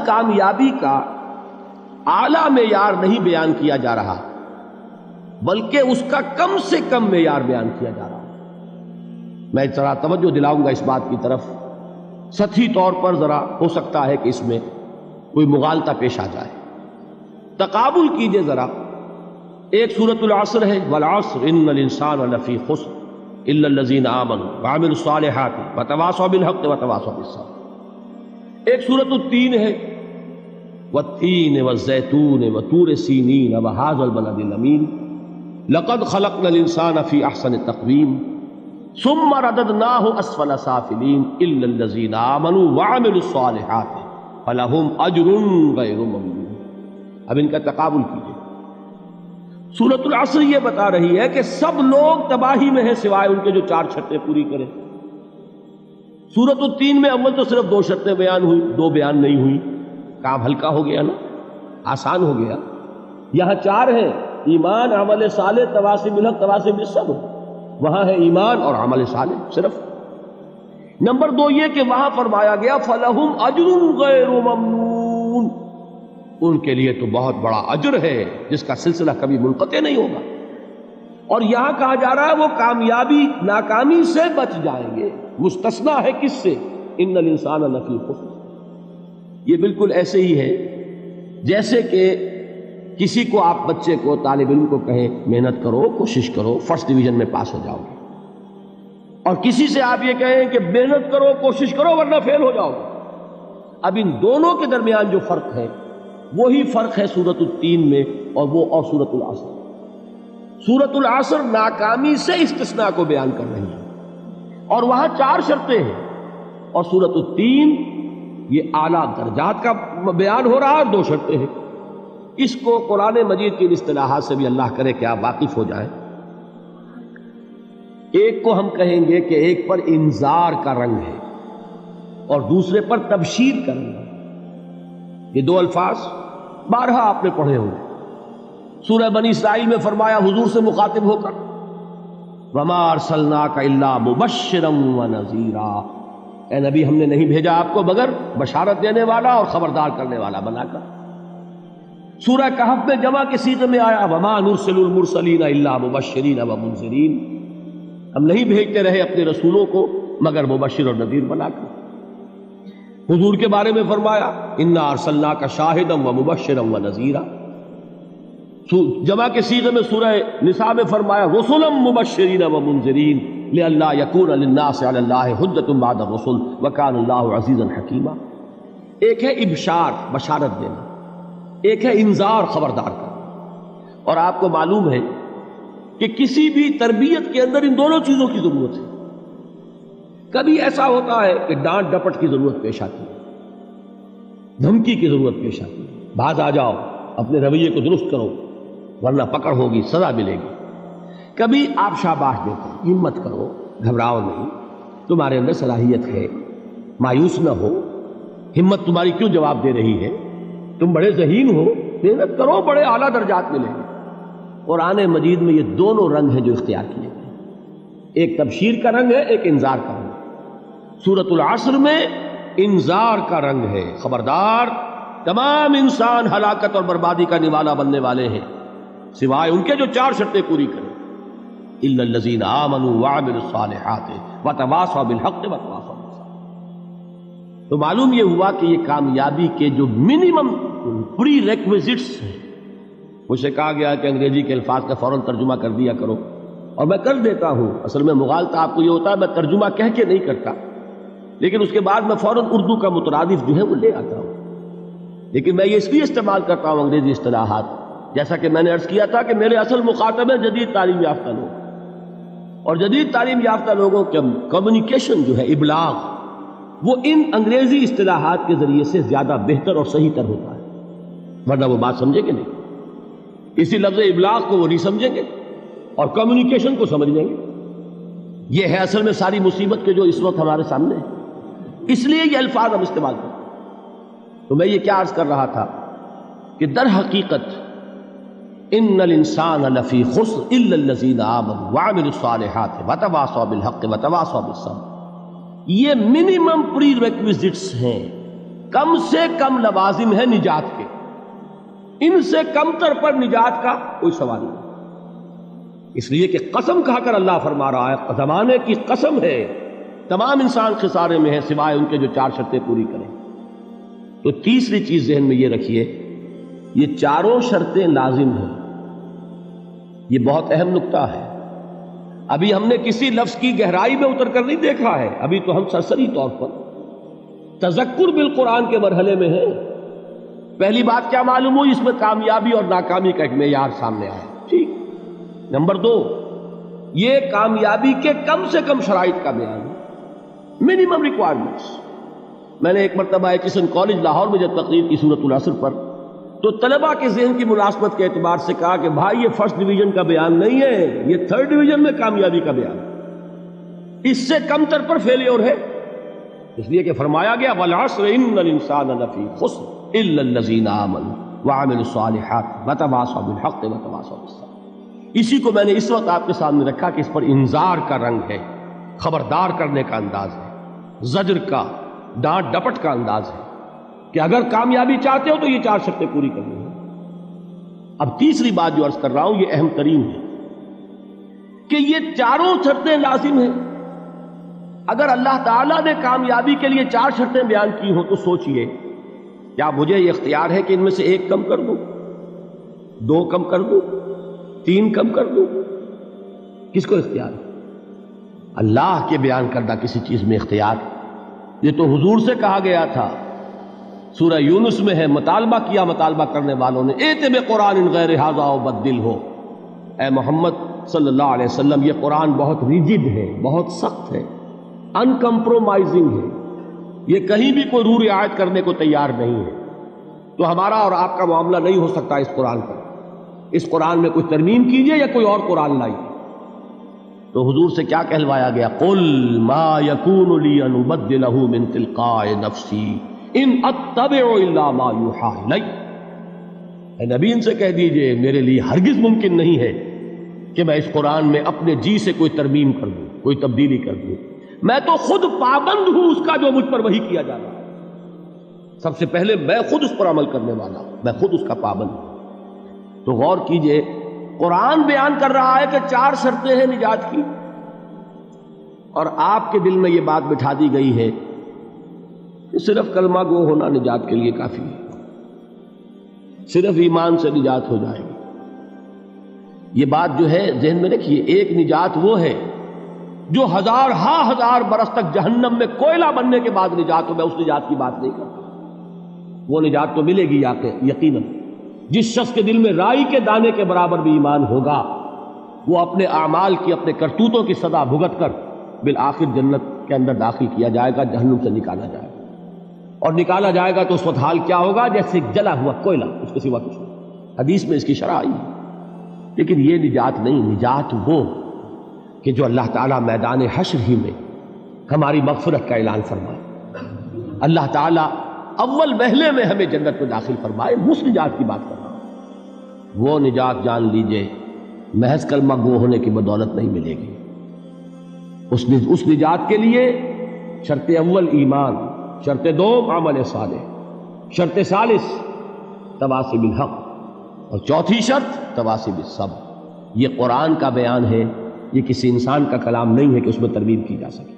کامیابی کا اعلیٰ معیار نہیں بیان کیا جا رہا بلکہ اس کا کم سے کم معیار بیان کیا جا رہا. میں ذرا توجہ دلاؤں گا اس بات کی طرف. سطحی طور پر ذرا ہو سکتا ہے کہ اس میں کوئی مغالطہ پیش آ جائے. تقابل کیجئے ذرا. ایک سورۃ العصر ہے، والعصر ان الانسان لفی خسر الا الذین آمنوا وعملوا الصالحات وتواصوا بالحق وتواصوا بالصبر. ایک سورۃ التین ہے، والتین والزیتون وطور سینین وہذا البلد الامین لقد خلقنا الانسان فی احسن تقویم ثم رددناہ اسفل سافلین الا الذین آمنوا وعملوا الصالحات فلہم اجر غیر ممنون. اب ان کا تقابل کیجئے. سورۃ العصر یہ بتا رہی ہے کہ سب لوگ تباہی میں ہیں سوائے ان کے جو 4 شرطیں پوری کریں. سورۃ التین میں اول تو صرف 2 شرطیں بیان ہوئی، 2 بیان نہیں ہوئی. کام ہلکا ہو گیا نا، آسان ہو گیا. یہاں 4 ہیں، ایمان، عمل صالح، تواصی بالحق، تواصی بالصبر. وہاں ہے ایمان اور عمل صالح صرف. نمبر 2 یہ کہ وہاں فرمایا گیا فَلَهُمْ أَجْرٌ غَيْرُ مَمْنُونَ، ان کے لیے تو بہت بڑا اجر ہے جس کا سلسلہ کبھی منقطع نہیں ہوگا. اور یہاں کہا جا رہا ہے وہ کامیابی ناکامی سے بچ جائیں گے. مستثنا ہے کس سے؟ ان الانسان لفی خسر. یہ بالکل ایسے ہی ہے جیسے کہ کسی کو آپ بچے کو، طالب علم کو کہیں محنت کرو، کوشش کرو، فرسٹ ڈویژن میں پاس ہو جاؤ گے، اور کسی سے آپ یہ کہیں کہ محنت کرو، کوشش کرو ورنہ فیل ہو جاؤ گے. اب ان دونوں کے درمیان جو فرق ہے وہی فرق ہے سورۃ التین میں اور سورۃ العصر. سورۃ العصر ناکامی سے استثناء کو بیان کر رہی ہے اور وہاں 4 شرطیں ہیں، اور سورۃ التین یہ اعلیٰ درجات کا بیان ہو رہا ہے اور 2 شرطیں ہیں. اس کو قرآن مجید کی اصطلاحات سے بھی اللہ کرے کہ آپ واقف ہو جائیں. ایک کو ہم کہیں گے کہ ایک پر انذار کا رنگ ہے اور دوسرے پر تبشیر کا رنگ ہے. یہ 2 الفاظ بارہا آپ نے پڑھے ہوں گے. سورہ بنی اسرائیل میں فرمایا حضور سے مخاطب ہو کر وَمَا أَرْسَلْنَاكَ إِلَّا مُبَشِّرًا وَنَذِيرًا، اے نبی ہم نے نہیں بھیجا آپ کو مگر بشارت دینے والا اور خبردار کرنے والا بنا کر. سورہ کہف میں جمع کے صیغے میں آیا وَمَا نُرْسِلُ الْمُرْسَلِينَ إِلَّا مُبَشِّرِينَ وَمُنذِرِينَ، ہم نہیں بھیجتے رہے اپنے رسولوں کو مگر مبشر اور نذیر بنا کر. حضور کے بارے میں فرمایا اِنَّا أَرْسَلْنَاكَ شَاهِدًا وَمُبَشِّرًا وَنَذِيرًا. جمع کے صیغے میں سورہ نساء میں فرمایا رُسُلًا مُبَشِّرِينَ وَمُنذِرِينَ لِئَلَّا يَكُونَ لِلنَّاسِ عَلَى اللَّهِ حُجَّةٌ بَعْدَ الرُّسُلِ وَكَانَ اللَّهُ عَزِيزًا حَكِيمًا. ایک ہے ابشار، بشارت دینا، ایک ہے انذار، خبردار کرنا. اور آپ کو معلوم ہے کہ کسی بھی تربیت کے اندر ان دونوں چیزوں کی ضرورت ہے. کبھی ایسا ہوتا ہے کہ ڈانٹ ڈپٹ کی ضرورت پیش آتی ہے، دھمکی کی ضرورت پیش آتی ہے، باز آ جاؤ، اپنے رویے کو درست کرو ورنہ پکڑ ہوگی، سزا ملے گی. کبھی آپ شاباش دیتے ہیں، ہمت کرو، گھبراؤ نہیں، تمہارے اندر صلاحیت ہے، مایوس نہ ہو، ہمت تمہاری کیوں جواب دے رہی ہے، تم بڑے ذہین ہو، محنت کرو، بڑے اعلیٰ درجات ملیں گے. قرآن مجید میں یہ دونوں رنگ ہیں جو اختیار کیے گئے. ایک تبشیر کا رنگ ہے، ایک انذار کا رنگ. سورۃ العصر میں انذار کا رنگ ہے، خبردار، تمام انسان ہلاکت اور بربادی کا نوالا بننے والے ہیں سوائے ان کے جو 4 شرطیں پوری کریں. الا الذین آمنوا وعملوا الصالحات وتواصوا بالحق وتواصوا بالصبر. تو معلوم یہ ہوا کہ یہ کامیابی کے جو منیمم پری ریکویزٹس ہیں. مجھ سے کہا گیا کہ انگریزی کے الفاظ کا فوراً ترجمہ کر دیا کرو، اور میں کر دیتا ہوں. اصل میں مغالطہ آپ کو یہ ہوتا ہے میں ترجمہ کہہ کے نہیں کرتا، لیکن اس کے بعد میں فوراً اردو کا مترادف جو ہے وہ لے آتا ہوں. لیکن میں یہ اس لیے استعمال کرتا ہوں انگریزی اصطلاحات، جیسا کہ میں نے عرض کیا تھا کہ میرے اصل مخاطب ہیں جدید تعلیم یافتہ لوگ، اور جدید تعلیم یافتہ لوگوں کے کمیونیکیشن جو ہے، ابلاغ، وہ ان انگریزی اصطلاحات کے ذریعے سے زیادہ بہتر اور صحیح تر ہوتا ہے. ورنہ وہ بات سمجھیں گے نہیں، اسی لفظ ابلاغ کو وہ نہیں سمجھیں گے اور کمیونیکیشن کو سمجھ لیں گے. یہ ہے اصل میں ساری مصیبت کے جو اس وقت ہمارے سامنے ہے. اس لیے یہ الفاظ ہم استعمال کرتے ہیں. تو میں یہ کیا عرض کر رہا تھا کہ در حقیقت ان الانسان لفی خسر الا الذین آمنوا وعملوا الصالحات وتواصوا بالحق وتواصوا بالصبر. یہ منیمم پری ریکویزٹس ہیں کم سے کم لوازم ہے نجات کے، ان سے کم تر پر نجات کا کوئی سوال نہیں، اس لیے کہ قسم کھا کر اللہ فرما رہا ہے زمانے کی قسم ہے تمام انسان خسارے میں ہیں سوائے ان کے جو 4 شرطیں پوری کریں۔ تو تیسری چیز ذہن میں یہ رکھیے، یہ چاروں شرطیں لازم ہیں، یہ بہت اہم نقطہ ہے۔ ابھی ہم نے کسی لفظ کی گہرائی میں اتر کر نہیں دیکھا ہے، ابھی تو ہم سرسری طور پر تذکر بالقرآن کے مرحلے میں ہیں۔ پہلی بات کیا معلوم ہوئی؟ اس میں کامیابی اور ناکامی کا ایک معیار سامنے آیا، ٹھیک۔ نمبر 2، یہ کامیابی کے کم سے کم شرائط کا بیان ہے، منیمم ریکوائرمنٹس۔ میں نے ایک مرتبہ ایچ کالج لاہور میں جب تقریر کی سورۃ العصر پر، تو طلباء کے ذہن کی ملازمت کے اعتبار سے کہا کہ بھائی یہ فرسٹ ڈویژن کا بیان نہیں ہے، یہ تھرڈ ڈویژن میں کامیابی کا بیان ہے، اس سے کم تر پر فیلیور ہے، اس لیے کہ فرمایا گیا والعصر ان الانسان لفی خسر الا الذین آمنوا وعملوا الصالحات وتواصوا بالحق وتواصوا بالصبر۔ اسی کو میں نے اس وقت آپ کے سامنے رکھا کہ اس پر انذار کا رنگ ہے، خبردار کرنے کا انداز ہے، زجر کا، ڈانٹ ڈپٹ کا انداز ہے کہ اگر کامیابی چاہتے ہو تو یہ 4 شرطیں پوری کرنی ہیں۔ اب تیسری بات جو عرض کر رہا ہوں یہ اہم ترین ہے کہ یہ چاروں شرطیں لازم ہیں۔ اگر اللہ تعالیٰ نے کامیابی کے لیے 4 شرطیں بیان کی ہوں تو سوچئے کیا مجھے یہ اختیار ہے کہ ان میں سے 1 کم کر دوں، 2 کم کر دوں، 3 کم کر دوں؟ کس کو اختیار ہے؟ اللہ کے بیان کردہ کسی چیز میں اختیار، یہ تو حضور سے کہا گیا تھا، سورہ یونس میں ہے، مطالبہ کیا مطالبہ کرنے والوں نے، ایت بقرآن غیر ھذا وبدل ہو، اے محمد صلی اللہ علیہ وسلم یہ قرآن بہت ریجڈ ہے، بہت سخت ہے، ان کمپرومائزنگ ہے، یہ کہیں بھی کوئی روح رعایت کرنے کو تیار نہیں ہے، تو ہمارا اور آپ کا معاملہ نہیں ہو سکتا اس قرآن پر، اس قرآن میں کوئی ترمیم کیجئے یا کوئی اور قرآن لائیے۔ تو حضور سے کیا کہلوایا گیا؟ قل ما یکون لی ان ابدلہ من تلقاء نفسی ان اتبع الا ما یوحی الی۔ اے نبی ان سے کہہ دیجئے میرے لیے ہرگز ممکن نہیں ہے کہ میں اس قرآن میں اپنے جی سے کوئی ترمیم کر دوں، کوئی تبدیلی کر دوں، میں تو خود پابند ہوں اس کا جو مجھ پر وحی کیا جا رہا ہے، سب سے پہلے میں خود اس پر عمل کرنے والا ہوں، میں خود اس کا پابند ہوں۔ تو غور کیجئے، قرآن بیان کر رہا ہے کہ 4 شرطیں ہیں نجات کی، اور آپ کے دل میں یہ بات بٹھا دی گئی ہے کہ صرف کلمہ گو ہونا نجات کے لیے کافی ہے، صرف ایمان سے نجات ہو جائے گی۔ یہ بات جو ہے ذہن میں رکھیے، ایک نجات وہ ہے جو ہزار برس تک جہنم میں کوئلہ بننے کے بعد نجات ہو، میں اس نجات کی بات نہیں کرتا، وہ نجات تو ملے گی یقیناً۔ جس شخص کے دل میں رائی کے دانے کے برابر بھی ایمان ہوگا، وہ اپنے اعمال کی، اپنے کرتوتوں کی سزا بھگت کر بالآخر جنت کے اندر داخل کیا جائے گا، جہنم سے نکالا جائے گا، اور نکالا جائے گا تو اس وقت حال کیا ہوگا؟ جیسے جلا ہوا کوئلہ، اس کے سوا کچھ نہیں۔ حدیث میں اس کی شرح آئی ہے۔ لیکن یہ نجات نہیں، نجات وہ کہ جو اللہ تعالیٰ میدان حشر ہی میں ہماری مغفرت کا اعلان فرمائے، اللہ تعالیٰ اول وہلے میں ہمیں جنت میں داخل فرمائے، اس نجات کی بات کر رہا ہوں۔ وہ نجات جان لیجئے محض کلمہ گو ہونے کی بدولت نہیں ملے گی، اس نجات کے لیے شرط اول ایمان، شرط 2 عمل صالح، شرط ثالث تواصی بالحق، اور چوتھی شرط تواصی بالصبر۔ یہ قرآن کا بیان ہے، یہ کسی انسان کا کلام نہیں ہے کہ اس میں ترمیم کی جا سکے۔